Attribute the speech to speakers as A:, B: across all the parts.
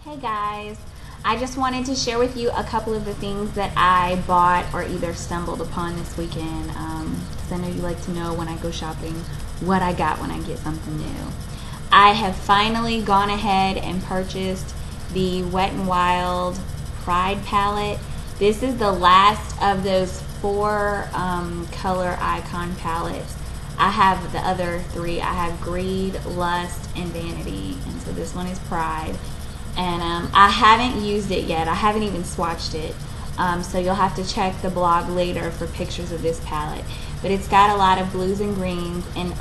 A: Hey guys, I just wanted to share with you a couple of the things that I bought or either stumbled upon this weekend, because I know you like to know when I go shopping what I got when I get something new. I have finally gone ahead and purchased the Wet n Wild Pride palette. This is the last of those 4 color icon palettes. I have the other 3. I have Greed, Lust, and Vanity, and so this one is Pride. And I haven't used it yet. I haven't even swatched it. So you'll have to check the blog later for pictures of this palette. But it's got a lot of blues and greens. And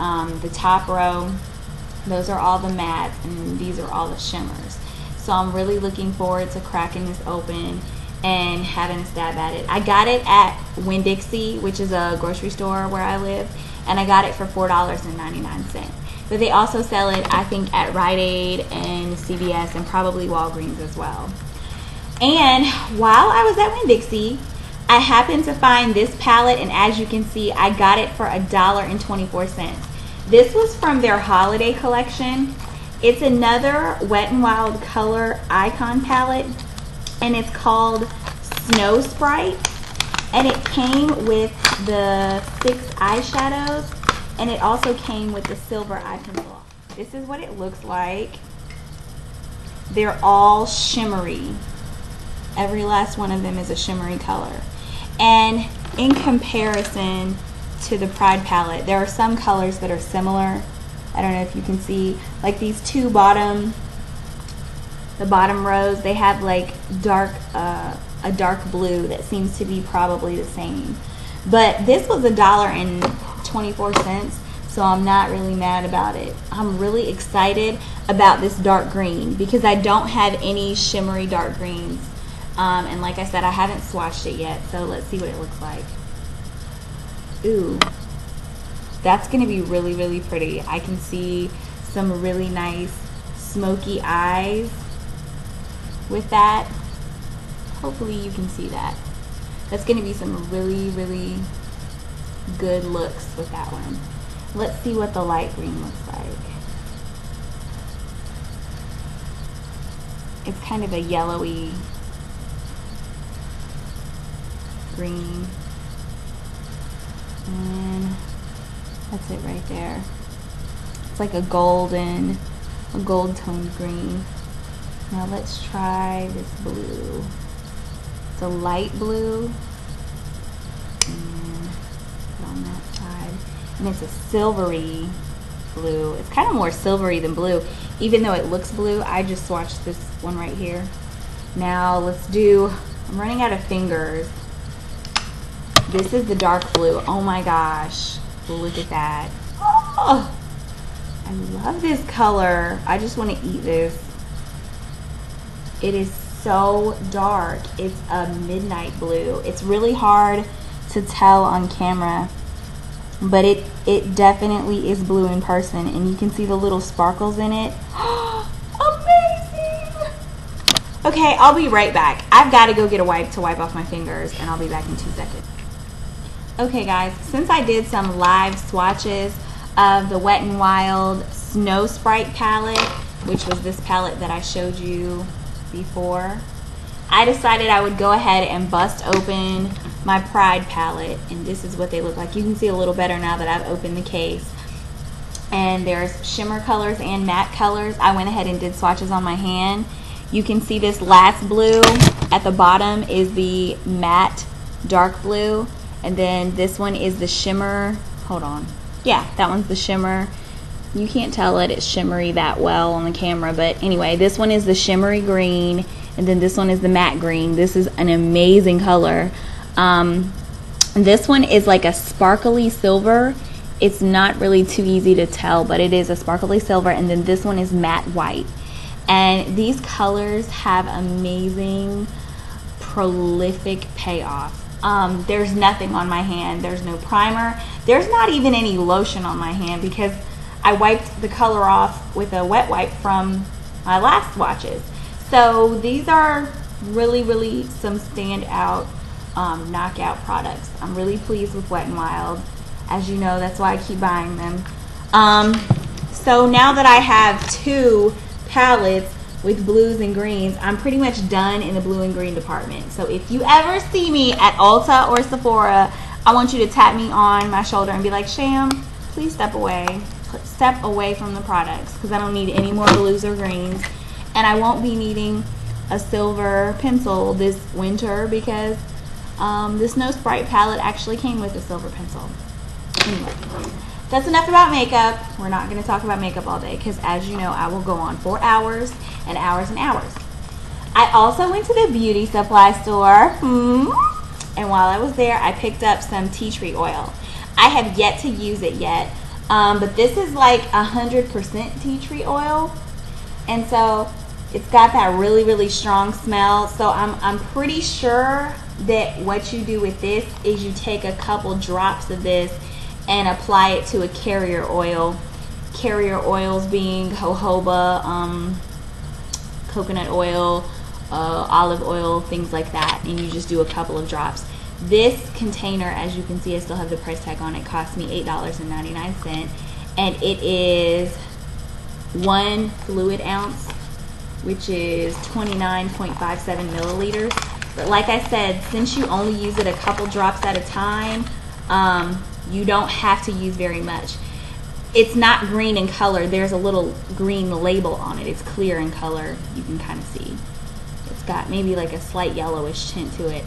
A: the top row, those are all the mattes, and these are all the shimmers. So I'm really looking forward to cracking this open and having a stab at it. I got it at Winn-Dixie, which is a grocery store where I live, and I got it for $4.99. But they also sell it, I think, at Rite Aid and CVS and probably Walgreens as well. And while I was at Winn-Dixie, I happened to find this palette, and as you can see, I got it for $1.24. This was from their holiday collection. It's another Wet n Wild color icon palette, and it's called Snow Sprite. And it came with the 6 eyeshadows. And it also came with the silver eye pencil. This is what it looks like. They're all shimmery. Every last one of them is a shimmery color. And in comparison to the Pride palette, there are some colors that are similar. I don't know if you can see, like these 2 the bottom rows, they have like a dark blue that seems to be probably the same. But this was $1.24, so I'm not really mad about it. I'm really excited about this dark green because I don't have any shimmery dark greens. And like I said, I haven't swatched it yet, so let's see what it looks like. Ooh, that's gonna be really, really pretty. I can see some really nice smoky eyes with that. Hopefully you can see that. That's gonna be some really, really good looks with that one. Let's see what the light green looks like. It's kind of a yellowy green. And that's it right there. It's like a gold toned green. Now let's try this blue. It's a light blue. On that side, and it's a silvery blue. It's kind of more silvery than blue, even though it looks blue. I just swatched this one right here. Now let's do, I'm running out of fingers. This is the dark blue. Oh my gosh, look at that. Oh, I love this color. I just want to eat this. It is so dark. It's a midnight blue. It's really hard to tell on camera, but it definitely is blue in person, and you can see the little sparkles in it. Amazing. Okay, I'll be right back. I've got to go get a wipe to wipe off my fingers, and I'll be back in 2 seconds. Okay guys, since I did some live swatches of the Wet n Wild Snow Sprite palette, which was this palette that I showed you before, I decided I would go ahead and bust open my Pride palette, and this is what they look like. You can see a little better now that I've opened the case. And there's shimmer colors and matte colors. I went ahead and did swatches on my hand. You can see this last blue at the bottom is the matte dark blue, and then this one is the shimmer. Hold on. Yeah, that one's the shimmer. You can't tell that it's shimmery that well on the camera, but anyway, this one is the shimmery green, and then this one is the matte green. This is an amazing color. This one is like a sparkly silver. It's not really too easy to tell, but it is a sparkly silver, and then this one is matte white. And these colors have amazing prolific payoff. There's nothing on my hand. There's no primer. There's not even any lotion on my hand because I wiped the color off with a wet wipe from my last swatches. So these are really, really some standout knockout products. I'm really pleased with Wet n Wild. As you know, that's why I keep buying them. So now that I have 2 palettes with blues and greens. I'm pretty much done in the blue and green department. So if you ever see me at Ulta or Sephora, I want you to tap me on my shoulder and be like, Sham, please step away. Step away from the products, because I don't need any more blues or greens. And I won't be needing a silver pencil this winter, because this No Sprite palette actually came with a silver pencil. Anyway, that's enough about makeup. We're not going to talk about makeup all day, because as you know, I will go on for hours and hours and hours. I also went to the beauty supply store, and while I was there, I picked up some tea tree oil. I have yet to use it yet, but this is like 100% tea tree oil, and so it's got that really, really strong smell. So I'm pretty sure that what you do with this is you take a couple drops of this and apply it to a carrier oil. Carrier oils being jojoba, coconut oil, olive oil, things like that, and you just do a couple of drops. This container, as you can see, I still have the price tag on it, cost me $8.99, and it is 1 fluid ounce, which is 29.57 milliliters. But like I said, since you only use it a couple drops at a time, you don't have to use very much. It's not green in color. There's a little green label on it. It's clear in color. You can kind of see. It's got maybe like a slight yellowish tint to it.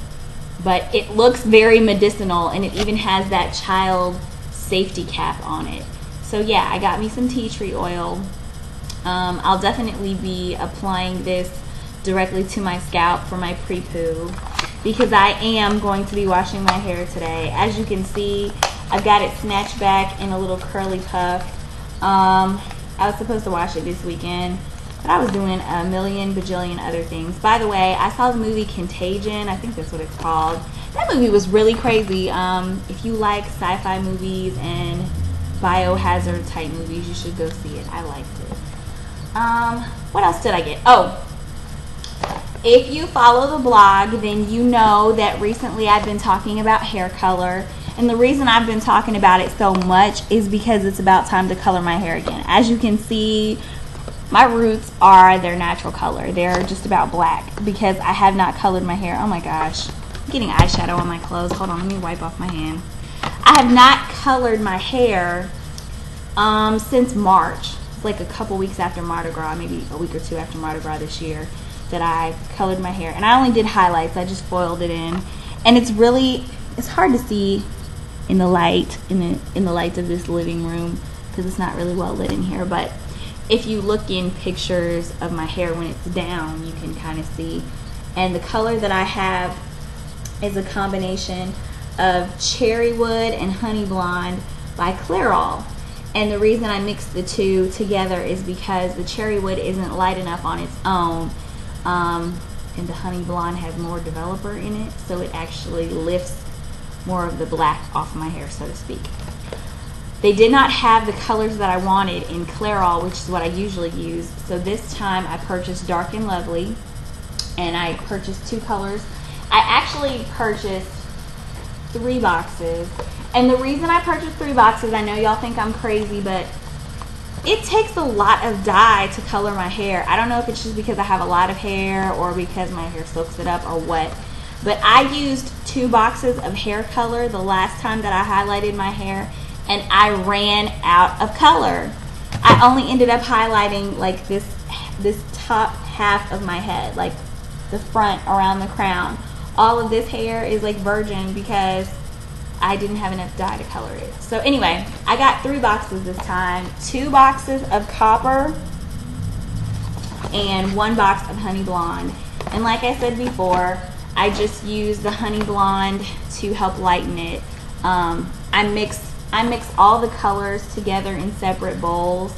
A: But it looks very medicinal, and it even has that child safety cap on it. So yeah, I got me some tea tree oil. I'll definitely be applying this directly to my scalp for my pre-poo, because I am going to be washing my hair today. As you can see, I've got it snatched back in a little curly puff. I was supposed to wash it this weekend, but I was doing a million bajillion other things. By the way, I saw the movie Contagion. I think that's what it's called. That movie was really crazy. If you like sci-fi movies and biohazard type movies, you should go see it. I liked it. What else did I get? Oh, if you follow the blog, then you know that recently I've been talking about hair color. And the reason I've been talking about it so much is because it's about time to color my hair again. As you can see, my roots are their natural color. They're just about black, because I have not colored my hair. Oh my gosh, I'm getting eyeshadow on my clothes. Hold on, let me wipe off my hand. I have not colored my hair since March. It's like a couple weeks after Mardi Gras, maybe a week or two after Mardi Gras this year, that I colored my hair. And I only did highlights. I just foiled it in. And it's hard to see in the light, in the light of this living room, because it's not really well lit in here. But if you look in pictures of my hair when it's down, you can kind of see. And the color that I have is a combination of Cherry Wood and Honey Blonde by Clairol. And the reason I mixed the two together is because the Cherry Wood isn't light enough on its own, and the Honey Blonde has more developer in it, so it actually lifts more of the black off my hair, so to speak. They did not have the colors that I wanted in Clairol, which is what I usually use, so this time I purchased Dark and Lovely, and I purchased 2 colors. I actually purchased 3 boxes, and the reason I purchased 3 boxes, I know y'all think I'm crazy, but it takes a lot of dye to color my hair. I don't know if it's just because I have a lot of hair or because my hair soaks it up or what, but I used 2 boxes of hair color the last time that I highlighted my hair, and I ran out of color. I only ended up highlighting like this top half of my head, like the front around the crown. All of this hair is like virgin because I didn't have enough dye to color it. So anyway, I got 3 boxes this time. 2 boxes of copper and 1 box of Honey Blonde. And like I said before, I just use the Honey Blonde to help lighten it. I mix all the colors together in separate bowls,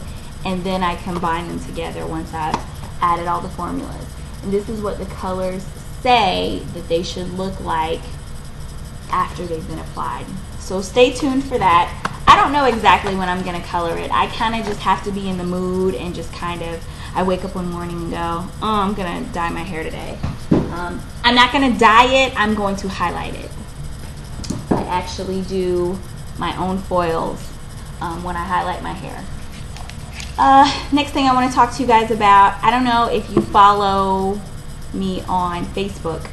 A: and then I combine them together once I've added all the formulas. And this is what the colors say that they should look like after they've been applied. So stay tuned for that. I don't know exactly when I'm going to color it. I kind of just have to be in the mood and just kind of, I wake up one morning and go, oh, I'm going to dye my hair today. I'm not going to dye it, I'm going to highlight it. I actually do my own foils when I highlight my hair. Next thing I want to talk to you guys about, I don't know if you follow me on Facebook,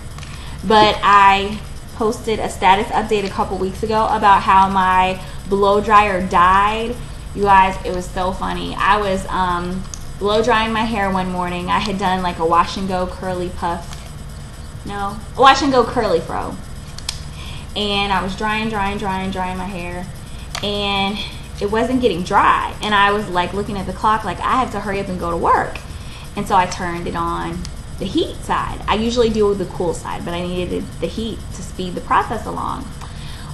A: but I posted a status update a couple weeks ago about how my blow dryer died. You guys, it was so funny. I was blow drying my hair one morning. I had done like a wash and go curly puff. No, a wash and go curly fro. And I was drying my hair, and it wasn't getting dry. And I was like looking at the clock like I have to hurry up and go to work. And so I turned it on the heat side. I usually do the cool side, but I needed the heat to speed the process along.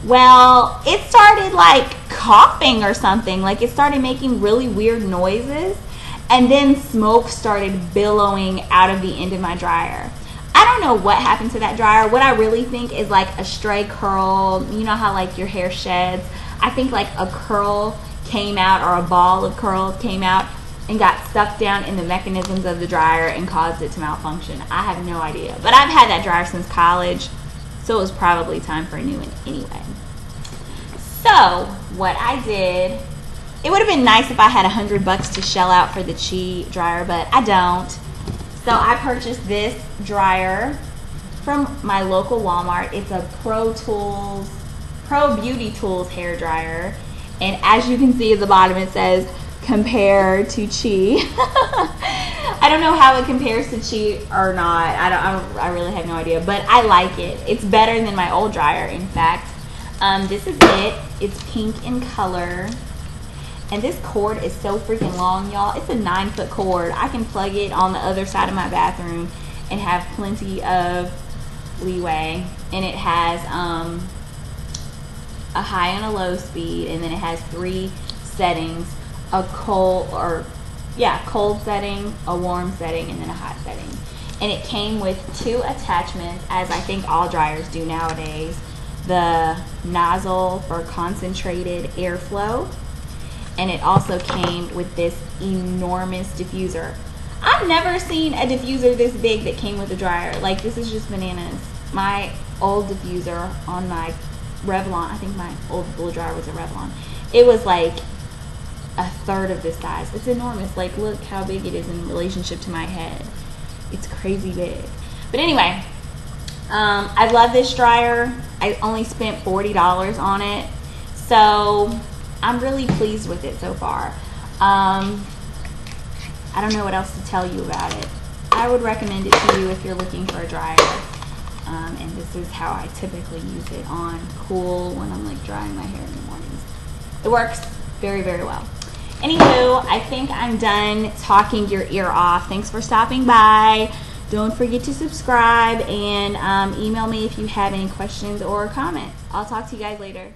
A: Well, it started like coughing or something. Like it started making really weird noises, and then smoke started billowing out of the end of my dryer. I don't know what happened to that dryer. What I really think is like a stray curl. You know how like your hair sheds? I think like a curl came out, or a ball of curls came out and got stuck down in the mechanisms of the dryer and caused it to malfunction. I have no idea. But I've had that dryer since college, so it was probably time for a new one anyway. So what I did, it would have been nice if I had $100 to shell out for the Chi dryer, but I don't. So I purchased this dryer from my local Walmart. It's a Pro Beauty Tools hair dryer, and as you can see at the bottom it says compare to Chi. I don't know how it compares to Chi or not. I really have no idea, but I like it. It's better than my old dryer, in fact. This is it. It's pink in color, and this cord is so freaking long, y'all. It's a 9-foot cord. I can plug it on the other side of my bathroom and have plenty of leeway. And it has a high and a low speed, and then it has 3 settings: a cold setting, a warm setting, and then a hot setting. And it came with 2 attachments, as I think all dryers do nowadays: the nozzle for concentrated airflow, and it also came with this enormous diffuser. I've never seen a diffuser this big that came with a dryer. Like, this is just bananas. My old diffuser on my Revlon, I think my old blow dryer was a Revlon, it was like a third of this size. It's enormous. Like, look how big it is in relationship to my head. It's crazy big. But anyway, I love this dryer. I only spent $40 on it, so I'm really pleased with it so far. I don't know what else to tell you about it. I would recommend it to you if you're looking for a dryer. And this is how I typically use it on cool when I'm like drying my hair in the mornings. It works very, very well. Anywho, I think I'm done talking your ear off. Thanks for stopping by. Don't forget to subscribe, and email me if you have any questions or comments. I'll talk to you guys later.